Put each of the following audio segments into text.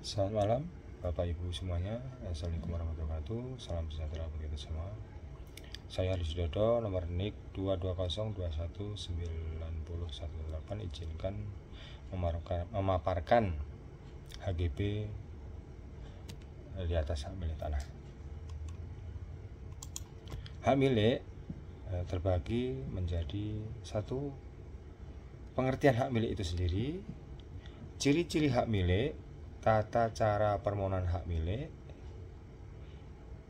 Selamat malam Bapak Ibu semuanya. Assalamualaikum warahmatullahi wabarakatuh. Salam sejahtera bagi kita semua. Saya Haris Dodo, nomor NIK 220219118. Izinkan memaparkan HGB di atas hak milik tanah. Hak milik terbagi menjadi satu, pengertian hak milik itu sendiri, ciri-ciri hak milik, tata cara permohonan hak milik,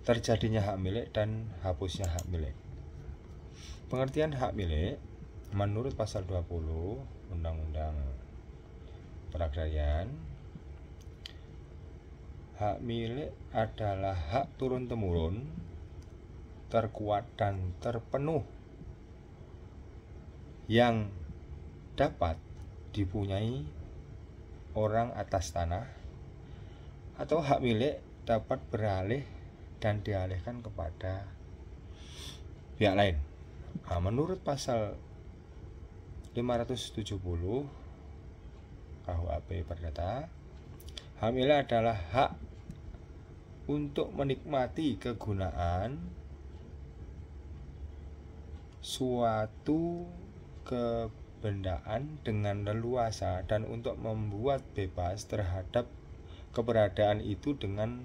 terjadinya hak milik, dan hapusnya hak milik. Pengertian hak milik menurut pasal 20 Undang-Undang Peragrarian, hak milik adalah hak turun-temurun, terkuat dan terpenuh yang dapat dipunyai orang atas tanah, atau hak milik dapat beralih dan dialihkan kepada pihak lain. Menurut pasal 570 KUHP Perdata, hak milik adalah hak untuk menikmati kegunaan suatu kebendaan dengan leluasa dan untuk membuat bebas terhadap keberadaan itu dengan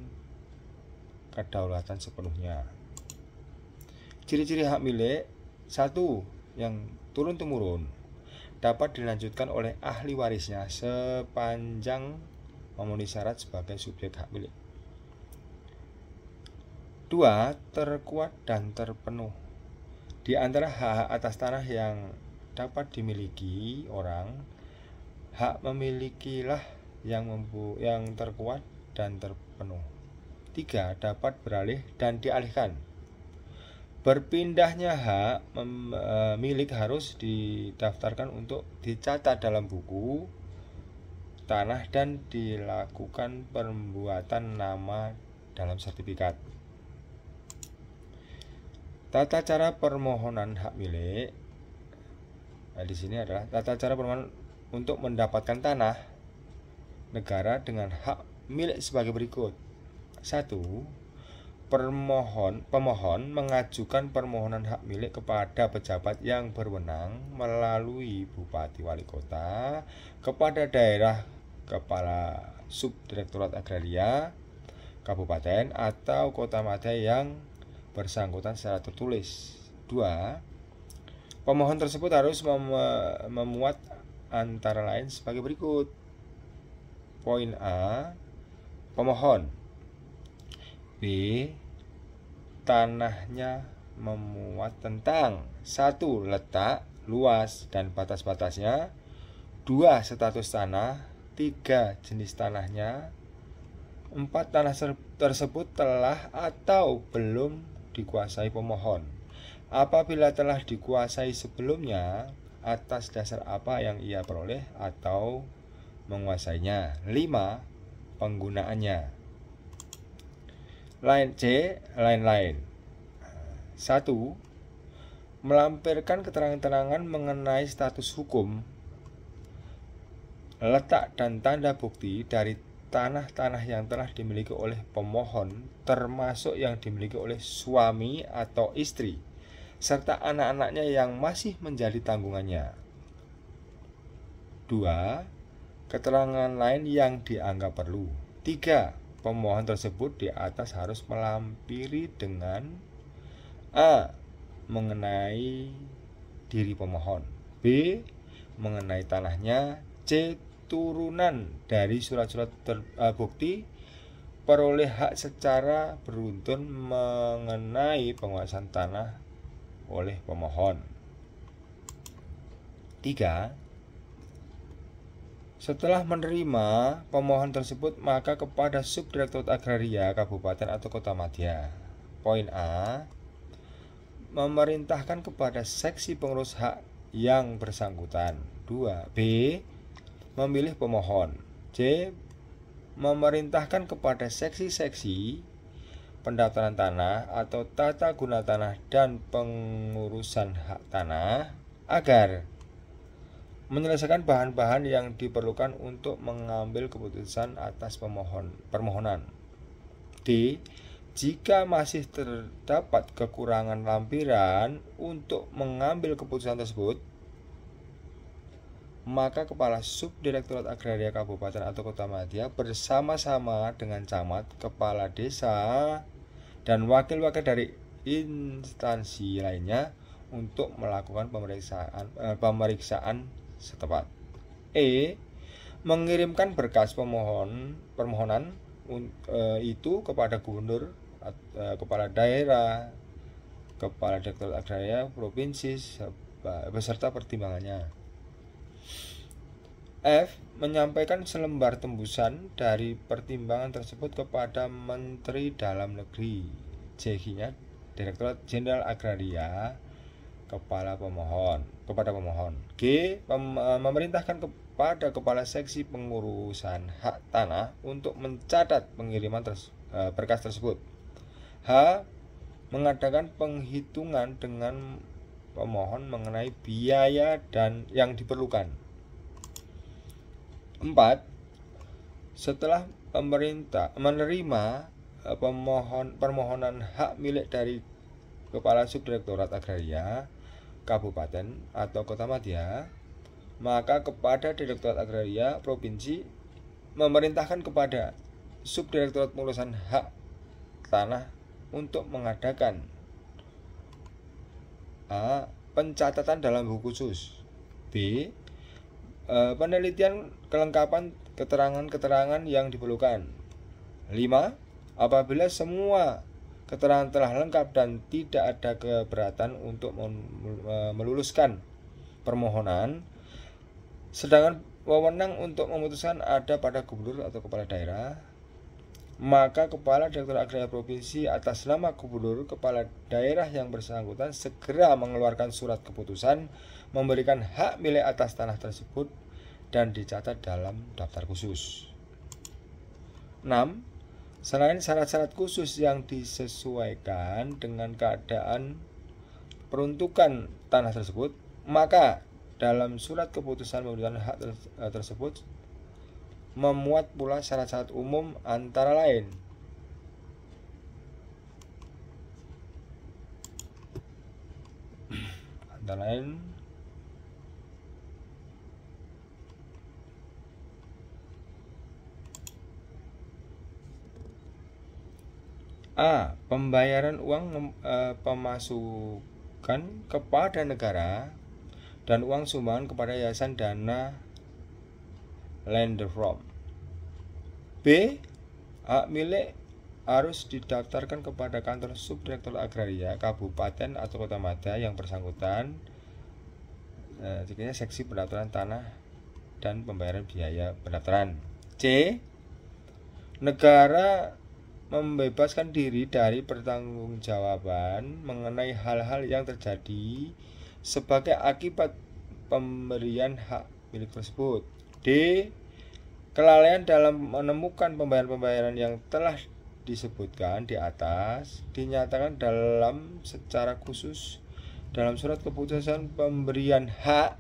kedaulatan sepenuhnya. Ciri-ciri hak milik: 1. Yang turun-temurun, dapat dilanjutkan oleh ahli warisnya sepanjang memenuhi syarat sebagai subjek hak milik. 2. Terkuat dan terpenuh. Di antara hak-hak atas tanah yang dapat dimiliki orang, hak memilikilah yang terkuat dan terpenuh. 3. Dapat beralih dan dialihkan. Berpindahnya hak milik harus didaftarkan untuk dicatat dalam buku tanah dan dilakukan pembuatan nama dalam sertifikat. Tata cara permohonan hak milik. Di sini adalah tata cara permohonan untuk mendapatkan tanah negara dengan hak milik sebagai berikut. 1. Pemohon mengajukan permohonan hak milik kepada pejabat yang berwenang melalui Bupati Wali Kota, kepada daerah kepala Subdirektorat Agraria Kabupaten atau Kota Madya yang bersangkutan secara tertulis. 2. Pemohon tersebut harus memuat antara lain sebagai berikut. Poin A, pemohon. B, tanahnya memuat tentang 1. Letak, luas, dan batas-batasnya. 2. Status tanah. 3. Jenis tanahnya. 4. Tanah tersebut telah atau belum dikuasai pemohon. Apabila telah dikuasai sebelumnya, atas dasar apa yang ia peroleh atau menguasainya. 5. Penggunaannya. Lain-lain. 1. Melampirkan keterangan-keterangan mengenai status hukum, letak dan tanda bukti dari tanah-tanah yang telah dimiliki oleh pemohon, termasuk yang dimiliki oleh suami atau istri, serta anak-anaknya yang masih menjadi tanggungannya. 2. Keterangan lain yang dianggap perlu. 3. Pemohon tersebut di atas harus melampiri dengan A. Mengenai diri pemohon, B. Mengenai tanahnya, C. Turunan dari surat-surat bukti peroleh hak secara beruntun mengenai penguasaan tanah oleh pemohon. 3. Setelah menerima pemohon tersebut, maka kepada Subdirektorat Agraria Kabupaten atau Kota Madya. Poin A, memerintahkan kepada seksi pengurus hak yang bersangkutan. 2. B, memilih pemohon. C. Memerintahkan kepada seksi-seksi pendaftaran tanah atau tata guna tanah dan pengurusan hak tanah agar menyelesaikan bahan-bahan yang diperlukan untuk mengambil keputusan atas permohonan. D. Jika masih terdapat kekurangan lampiran untuk mengambil keputusan tersebut, maka Kepala Subdirektorat Agraria Kabupaten atau Kota Madya bersama-sama dengan camat, kepala desa, dan wakil-wakil dari instansi lainnya untuk melakukan pemeriksaan setempat. E. Mengirimkan berkas permohonan itu kepada gubernur, kepala daerah, kepala direktorat agraria provinsi beserta pertimbangannya. F. Menyampaikan selembar tembusan dari pertimbangan tersebut kepada Menteri Dalam Negeri. J-nya Direktorat Jenderal Agraria kepada pemohon. G. Memerintahkan kepada Kepala Seksi Pengurusan Hak Tanah untuk mencatat pengiriman berkas tersebut. H. Mengadakan penghitungan dengan pemohon mengenai biaya dan yang diperlukan. 4. Setelah pemerintah menerima permohonan hak milik dari Kepala Subdirektorat Agraria Kabupaten atau Kota Madya, maka kepada Direktorat Agraria Provinsi memerintahkan kepada Subdirektorat Pengurusan Hak Tanah untuk mengadakan A. Pencatatan dalam buku khusus. B. Penelitian kelengkapan keterangan-keterangan yang diperlukan. 5. Apabila semua keterangan telah lengkap dan tidak ada keberatan untuk meluluskan permohonan, sedangkan wewenang untuk memutuskan ada pada gubernur atau kepala daerah, maka Kepala Direktorat Agraria Provinsi atas nama gubernur kepala daerah yang bersangkutan segera mengeluarkan surat keputusan memberikan hak milik atas tanah tersebut dan dicatat dalam daftar khusus. 6. Selain syarat-syarat khusus yang disesuaikan dengan keadaan peruntukan tanah tersebut, maka dalam surat keputusan memberikan hak tersebut memuat pula syarat-syarat umum antara lain A. Pembayaran uang pemasukan kepada negara dan uang sumbangan kepada yayasan dana lender from. B. Hak milik harus didaftarkan kepada kantor Subdirektorat Agraria Kabupaten atau Kota Madya yang bersangkutan, seksi pendaftaran tanah dan pembayaran biaya pendaftaran. C. Negara membebaskan diri dari pertanggungjawaban mengenai hal-hal yang terjadi sebagai akibat pemberian hak milik tersebut. D. Kelalaian dalam menemukan pembayaran-pembayaran yang telah disebutkan di atas dinyatakan dalam secara khusus dalam surat keputusan pemberian hak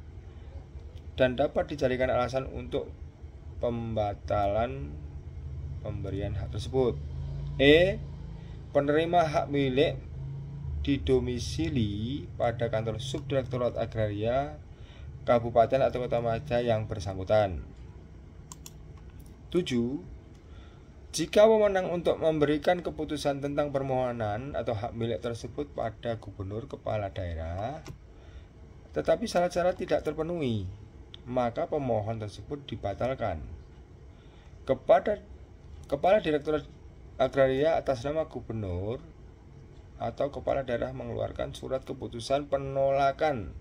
dan dapat dijadikan alasan untuk pembatalan pemberian hak tersebut. E. Penerima hak milik didomisili pada kantor Subdirektorat Agraria Kabupaten atau Kota Madya yang bersangkutan. 7. Jika wewenang untuk memberikan keputusan tentang permohonan atau hak milik tersebut pada gubernur kepala daerah, tetapi syarat-syarat tidak terpenuhi, maka pemohon tersebut dibatalkan. Kepada Kepala Direktorat Agraria atas nama gubernur atau kepala daerah mengeluarkan surat keputusan penolakan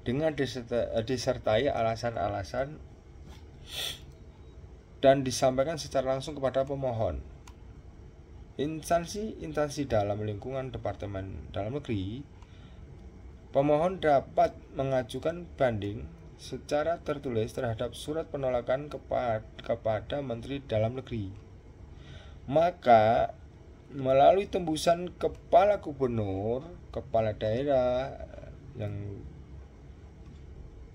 dengan disertai alasan-alasan dan disampaikan secara langsung kepada pemohon. Instansi dalam lingkungan Departemen Dalam Negeri, pemohon dapat mengajukan banding secara tertulis terhadap surat penolakan kepada Menteri Dalam Negeri. Maka melalui tembusan kepala gubernur, kepala daerah yang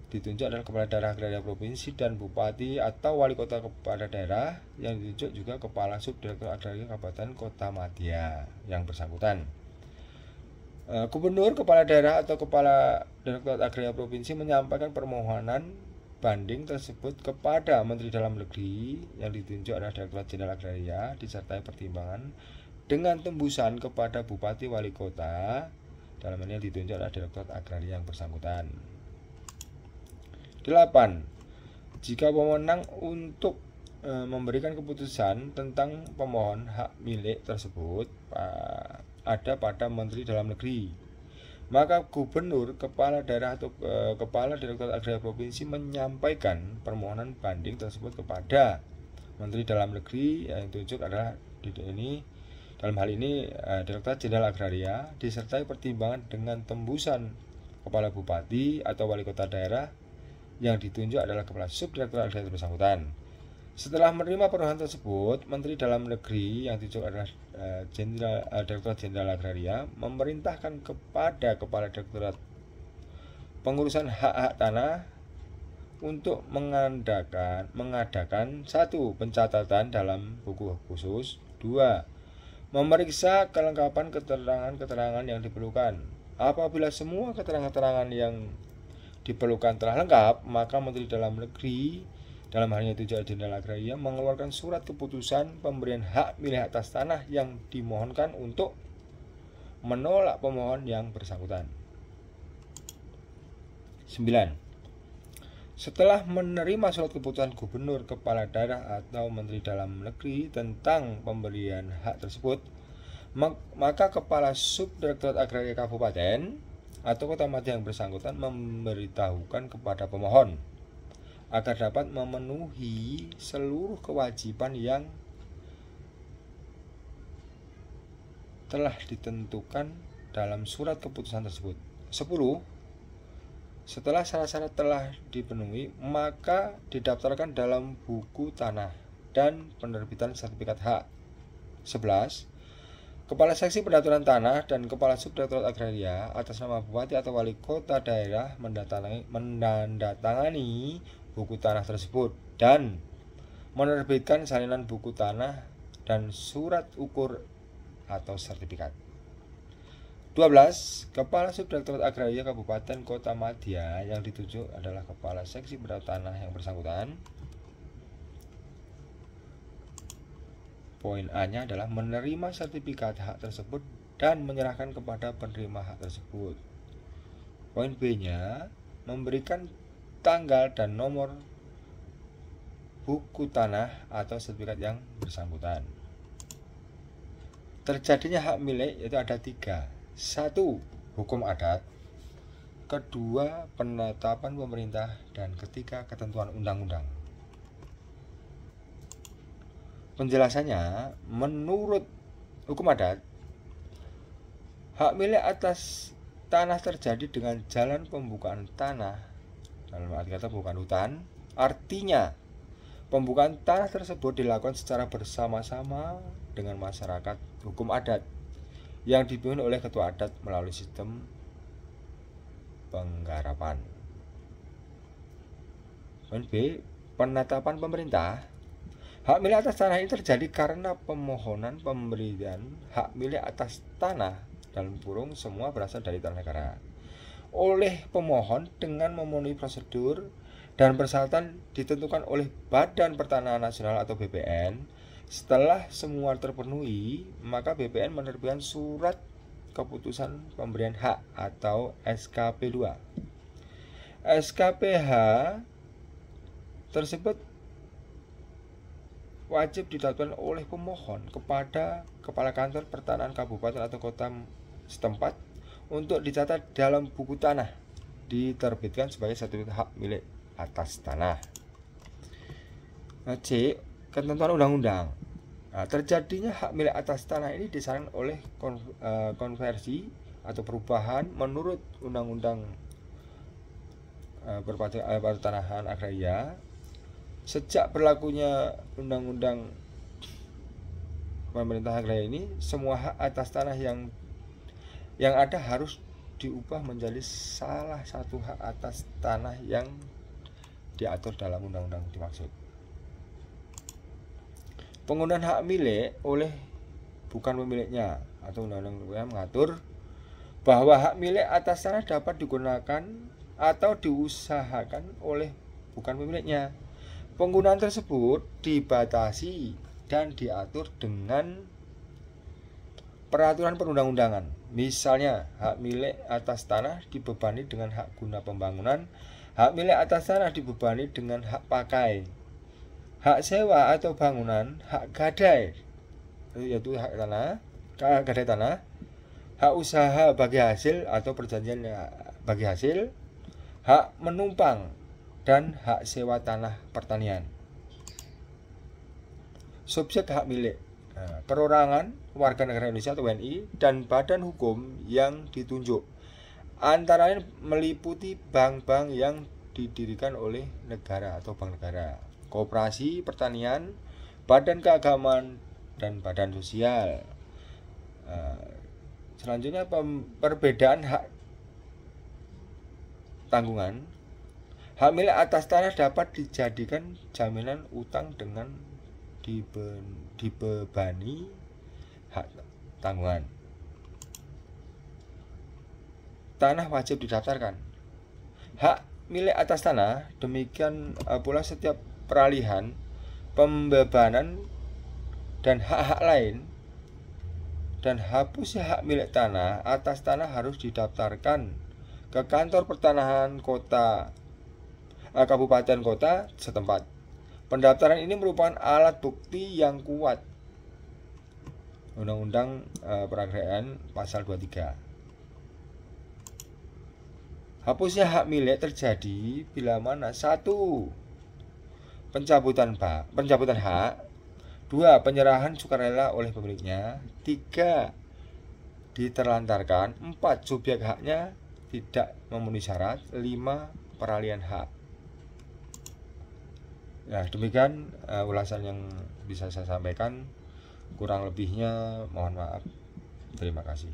ditunjuk adalah kepala daerah agraria provinsi dan bupati atau wali kota kepala daerah. Yang ditunjuk juga kepala subdirektorat agraria kabupaten kota madya yang bersangkutan. Gubernur, kepala daerah atau kepala direktorat agraria provinsi menyampaikan permohonan banding tersebut kepada Menteri Dalam Negeri yang ditunjuk adalah Direktorat Jenderal Agraria disertai pertimbangan dengan tembusan kepada bupati wali kota, dalam ini yang ditunjuk adalah Direktorat Agraria yang bersangkutan. 8. Jika pemenang untuk memberikan keputusan tentang pemohon hak milik tersebut ada pada Menteri Dalam Negeri, maka gubernur, kepala daerah atau kepala direktorat agraria provinsi menyampaikan permohonan banding tersebut kepada Menteri Dalam Negeri yang ditunjuk adalah dalam hal ini Direktorat Jenderal Agraria disertai pertimbangan dengan tembusan kepala bupati atau wali kota daerah yang ditunjuk adalah kepala subdirektorat agraria bersangkutan. Setelah menerima permohonan tersebut, Menteri Dalam Negeri yang ditunjuk adalah Direktorat Jenderal Agraria memerintahkan kepada kepala direktorat pengurusan hak-hak tanah untuk mengadakan 1. Pencatatan dalam buku khusus, 2. Memeriksa kelengkapan keterangan-keterangan yang diperlukan. Apabila semua keterangan-keterangan yang diperlukan telah lengkap, maka Menteri Dalam Negeri, dalam hal ini Direktorat Jenderal Agraria, mengeluarkan surat keputusan pemberian hak milik atas tanah yang dimohonkan untuk menolak pemohon yang bersangkutan. 9. Setelah menerima surat keputusan gubernur, kepala daerah atau Menteri Dalam Negeri tentang pemberian hak tersebut, maka kepala subdirektorat agraria kabupaten atau kota madya yang bersangkutan memberitahukan kepada pemohon agar dapat memenuhi seluruh kewajiban yang telah ditentukan dalam surat keputusan tersebut. 10. Setelah syarat-syarat telah dipenuhi, maka didaftarkan dalam buku tanah dan penerbitan sertifikat hak. 11. Kepala Seksi Pendaftaran Tanah dan Kepala Subdirektorat Agraria atas nama bupati atau wali kota daerah menandatangani buku tanah tersebut dan menerbitkan salinan buku tanah dan surat ukur atau sertifikat. 12. Kepala Subdirektorat Agraria Kabupaten Kota Madya yang ditunjuk adalah Kepala Seksi Pendaftaran Tanah yang bersangkutan. Poin A-nya adalah menerima sertifikat hak tersebut dan menyerahkan kepada penerima hak tersebut. Poin B-nya memberikan tanggal dan nomor buku tanah atau sertifikat yang bersangkutan. Terjadinya hak milik yaitu ada 3. 1. Hukum adat. 2. Penetapan pemerintah. Dan 3. Ketentuan undang-undang. Penjelasannya, menurut hukum adat, hak milik atas tanah terjadi dengan jalan pembukaan tanah, dalam arti kata bukan hutan. Artinya, pembukaan tanah tersebut dilakukan secara bersama-sama dengan masyarakat hukum adat yang dipimpin oleh ketua adat melalui sistem penggarapan. Poin B, penetapan pemerintah. Hak milik atas tanah ini terjadi karena permohonan pemberian hak milik atas tanah dalam kurung semua berasal dari tanah negara oleh pemohon dengan memenuhi prosedur dan persyaratan ditentukan oleh Badan Pertanahan Nasional atau BPN. Setelah semua terpenuhi, maka BPN menerbitkan surat keputusan pemberian hak atau SKP2. SKPH tersebut wajib didaftarkan oleh pemohon kepada Kepala Kantor Pertanahan Kabupaten atau Kota setempat untuk dicatat dalam buku tanah, diterbitkan sebagai sertifikat hak milik atas tanah. C. Ketentuan undang-undang. Terjadinya hak milik atas tanah ini disyaratkan oleh konversi atau perubahan menurut Undang-Undang Pertanahan Agraria. Sejak berlakunya Undang-Undang Pemerintah Agraria ini, semua hak atas tanah yang ada harus diubah menjadi salah satu hak atas tanah yang diatur dalam undang-undang dimaksud. Penggunaan hak milik oleh bukan pemiliknya atau undang-undang mengatur bahwa hak milik atas tanah dapat digunakan atau diusahakan oleh bukan pemiliknya. Penggunaan tersebut dibatasi dan diatur dengan peraturan perundang-undangan. Misalnya, hak milik atas tanah dibebani dengan hak guna pembangunan, hak milik atas tanah dibebani dengan hak pakai, hak sewa atau bangunan, hak gadai, yaitu hak tanah, gadai tanah, hak usaha bagi hasil atau perjanjian bagi hasil, hak menumpang, dan hak sewa tanah pertanian. Subjek hak milik, perorangan, warga negara Indonesia atau WNI, dan badan hukum yang ditunjuk, antara lain meliputi bank-bank yang didirikan oleh negara atau bank negara, koperasi pertanian, badan keagamaan, dan badan sosial. Selanjutnya perbedaan hak tanggungan. Hak milik atas tanah dapat dijadikan jaminan utang dengan dibebani hak tanggungan. Tanah wajib didaftarkan. Hak milik atas tanah, demikian pula setiap peralihan, pembebanan, dan hak-hak lain, dan hapusnya hak milik tanah atas tanah harus didaftarkan ke kantor pertanahan kota, kabupaten kota setempat. Pendaftaran ini merupakan alat bukti yang kuat. Undang-Undang Peragrarian Pasal 23. Hapusnya hak milik terjadi bila mana 1. Pencabutan hak, 2. Penyerahan sukarela oleh pemiliknya, 3. Diterlantarkan, 4. Subjek haknya tidak memenuhi syarat, 5. Peralihan hak. Ya, demikian ulasan yang bisa saya sampaikan. Kurang lebihnya mohon maaf. Terima kasih.